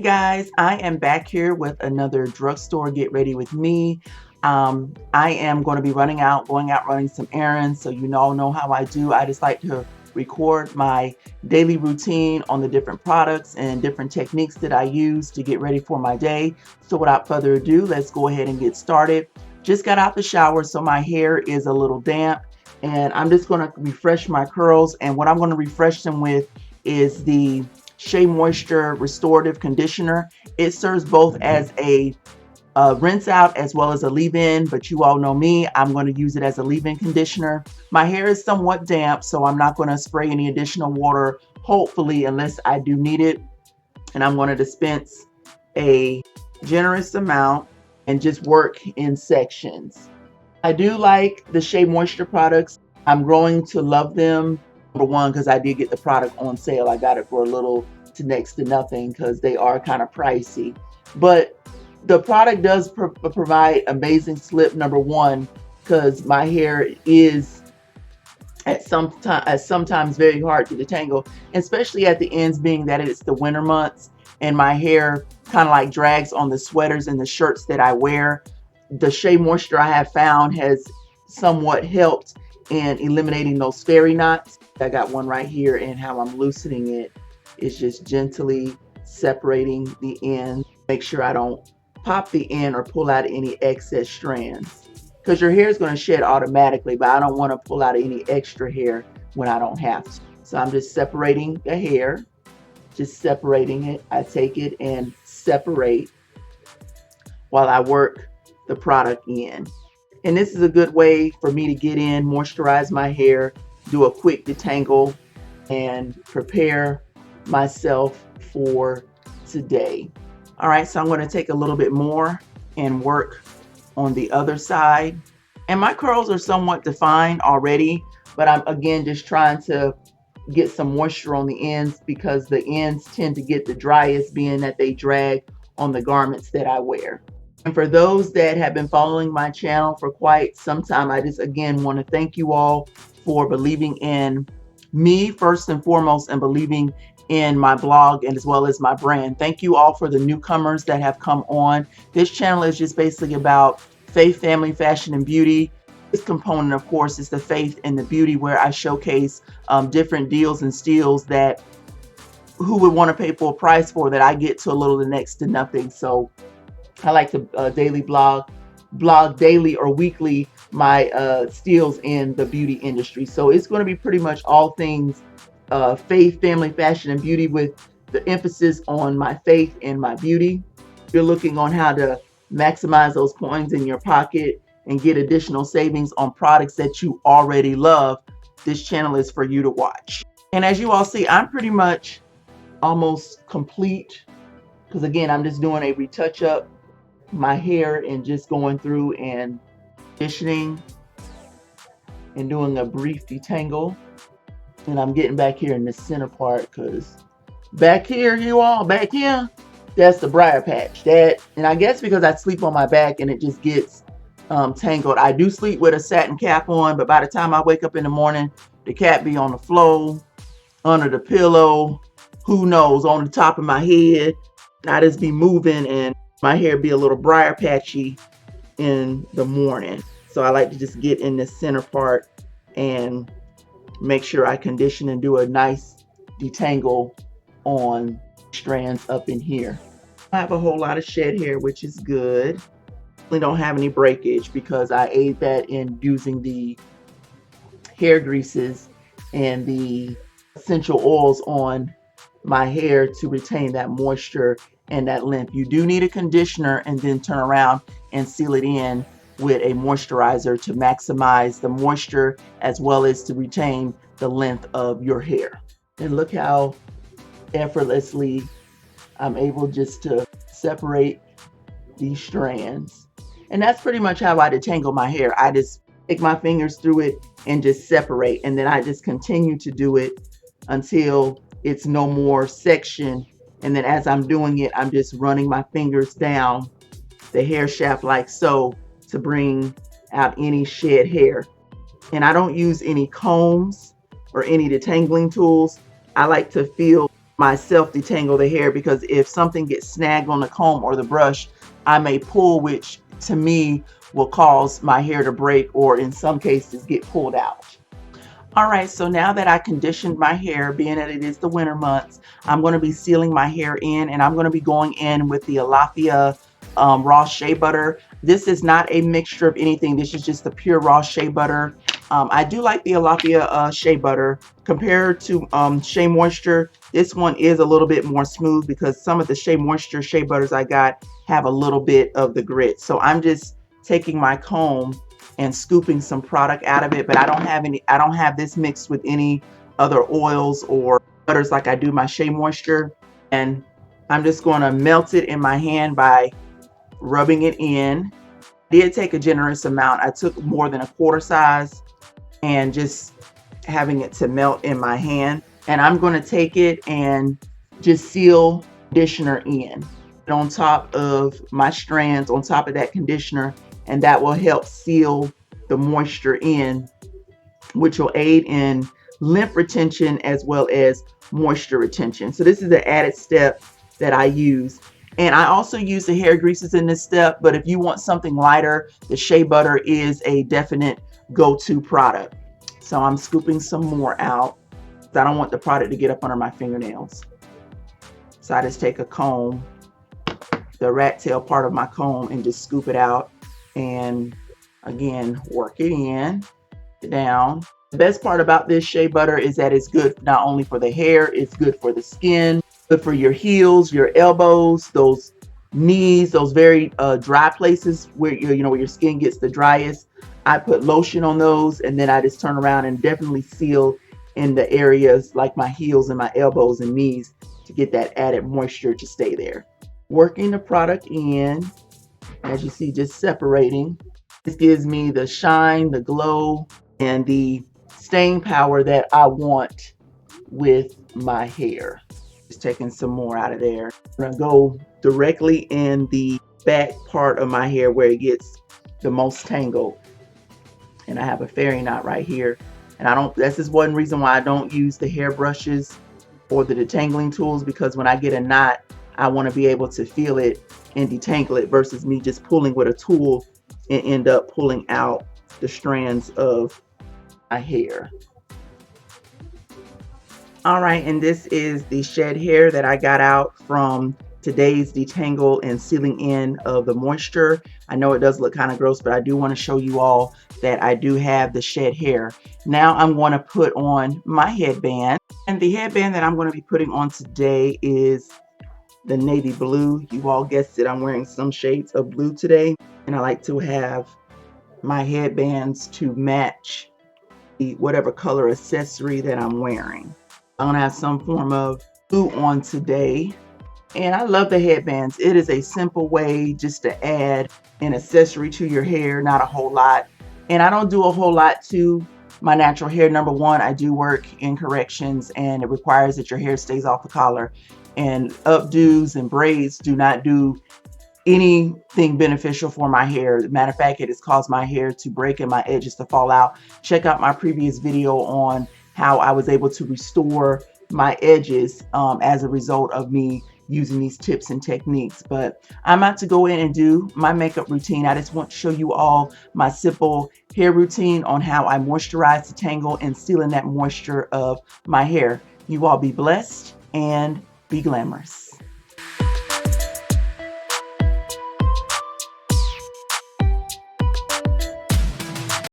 Guys, I am back here with another drugstore get ready with me. I am going to be going out running some errands. So you all know how I do. I just like to record my daily routine on the different products and different techniques that I use to get ready for my day. So without further ado, let's go ahead and get started. Just got out the shower, so my hair is a little damp, and I'm just going to refresh my curls. And what I'm going to refresh them with is the Shea Moisture Restorative Conditioner. It serves both as a rinse out as well as a leave-in, but you all know me, I'm going to use it as a leave-in conditioner. My hair is somewhat damp, so I'm not going to spray any additional water, hopefully, unless I do need it. And I'm going to dispense a generous amount and just work in sections. I do like the Shea Moisture products. I'm growing to love them. Number one, because I did get the product on sale. I got it for a little to next to nothing because they are kind of pricey. But the product does provide amazing slip. Number one, because my hair is sometimes very hard to detangle, especially at the ends, being that it's the winter months and my hair kind of like drags on the sweaters and the shirts that I wear. The Shea Moisture I have found has somewhat helped in eliminating those fairy knots. I got one right here, and how I'm loosening it is just gently separating the end. Make sure I don't pop the end or pull out any excess strands, because your hair is going to shed automatically, but I don't want to pull out any extra hair when I don't have to. So I'm just separating the hair, just separating it. I take it and separate while I work the product in. And this is a good way for me to get in, moisturize my hair, do a quick detangle, and prepare myself for today. All right, so I'm going to take a little bit more and work on the other side. And my curls are somewhat defined already, but I'm again just trying to get some moisture on the ends, because the ends tend to get the driest, being that they drag on the garments that I wear. And for those that have been following my channel for quite some time, I just again want to thank you all for believing in me first and foremost, and believing in my blog and as well as my brand. Thank you all for the newcomers that have come on. This channel is just basically about faith, family, fashion, and beauty. This component, of course, is the faith and the beauty, where I showcase different deals and steals that who would want to pay full price for, that I get to a little to next to nothing. So I like to daily blog daily or weekly my steals in the beauty industry. So it's going to be pretty much all things faith, family, fashion, and beauty, with the emphasis on my faith and my beauty. If you're looking on how to maximize those coins in your pocket and get additional savings on products that you already love, this channel is for you to watch. And as you all see, I'm pretty much almost complete, because again, I'm just doing a retouch up my hair and just going through and conditioning and doing a brief detangle. And I'm getting back here in the center part, because back here, back here, that's the briar patch. And I guess because I sleep on my back and it just gets tangled. I do sleep with a satin cap on, but by the time I wake up in the morning, the cap be on the floor, under the pillow, who knows, on the top of my head. And I just be moving, and my hair be a little briar patchy in the morning. So I like to just get in the center part and make sure I condition and do a nice detangle on strands up in here. I have a whole lot of shed hair, which is good. I don't have any breakage because I aid that in using the hair greases and the essential oils on my hair to retain that moisture and that length. You do need a conditioner, and then turn around and seal it in with a moisturizer to maximize the moisture as well as to retain the length of your hair. And look how effortlessly I'm able just to separate these strands. And that's pretty much how I detangle my hair. I just take my fingers through it and just separate, and then I just continue to do it until it's no more section. And then as I'm doing it, I'm just running my fingers down the hair shaft like so, to bring out any shed hair. And I don't use any combs or any detangling tools. I like to feel myself detangle the hair, because if something gets snagged on the comb or the brush, I may pull, which to me will cause my hair to break or in some cases get pulled out. All right, so now that I conditioned my hair, being that it is the winter months, I'm going to be sealing my hair in, and I'm going to be going in with the Alafia raw shea butter. This is not a mixture of anything. This is just the pure raw shea butter. I do like the Alafia shea butter compared to Shea Moisture. This one is a little bit more smooth because some of the Shea Moisture shea butters I got have a little bit of the grit. So I'm just taking my comb and scooping some product out of it, but I don't have this mixed with any other oils or butters like I do my Shea Moisture. And I'm just going to melt it in my hand by rubbing it in. I did take a generous amount. I took more than a quarter size, and just having it to melt in my hand. And I'm going to take it and just seal conditioner in on top of my strands, on top of that conditioner, and that will help seal the moisture in, which will aid in lymph retention as well as moisture retention. So this is the added step that I use. And I also use the hair greases in this step, but if you want something lighter, the shea butter is a definite go-to product. So I'm scooping some more out. I don't want the product to get up under my fingernails. So I just take a comb, the rat tail part of my comb, and just scoop it out, and again work it in, down. The best part about this shea butter is that it's good not only for the hair, it's good for the skin, good for your heels, your elbows, those knees, those very dry places where where your skin gets the driest. I put lotion on those, and then I just turn around and definitely seal in the areas like my heels and my elbows and knees to get that added moisture to stay there. Working the product in, as you see, just separating. This gives me the shine, the glow, and the staying power that I want with my hair. Just taking some more out of there. I'm gonna go directly in the back part of my hair where it gets the most tangled. And I have a fairy knot right here. And this is one reason why I don't use the hair brushes or the detangling tools, because when I get a knot, I want to be able to feel it and detangle it versus me just pulling with a tool and end up pulling out the strands of my hair. All right, and this is the shed hair that I got out from today's detangle and sealing in of the moisture. I know it does look kind of gross, but I do want to show you all that I do have the shed hair. Now I'm going to put on my headband, and the headband that I'm going to be putting on today is the navy blue. You all guessed it, I'm wearing some shades of blue today, and I like to have my headbands to match whatever color accessory that I'm wearing. I'm gonna have some form of blue on today. And I love the headbands. It is a simple way just to add an accessory to your hair, not a whole lot. And I don't do a whole lot to my natural hair. Number one, I do work in corrections, and it requires that your hair stays off the collar. And updos and braids do not do anything beneficial for my hair. As a matter of fact, it has caused my hair to break and my edges to fall out. Check out my previous video on how I was able to restore my edges as a result of me using these tips and techniques. But I'm about to go in and do my makeup routine. I just want to show you all my simple hair routine on how I moisturize, detangle, and seal in that moisture of my hair. You all be blessed and be glamorous.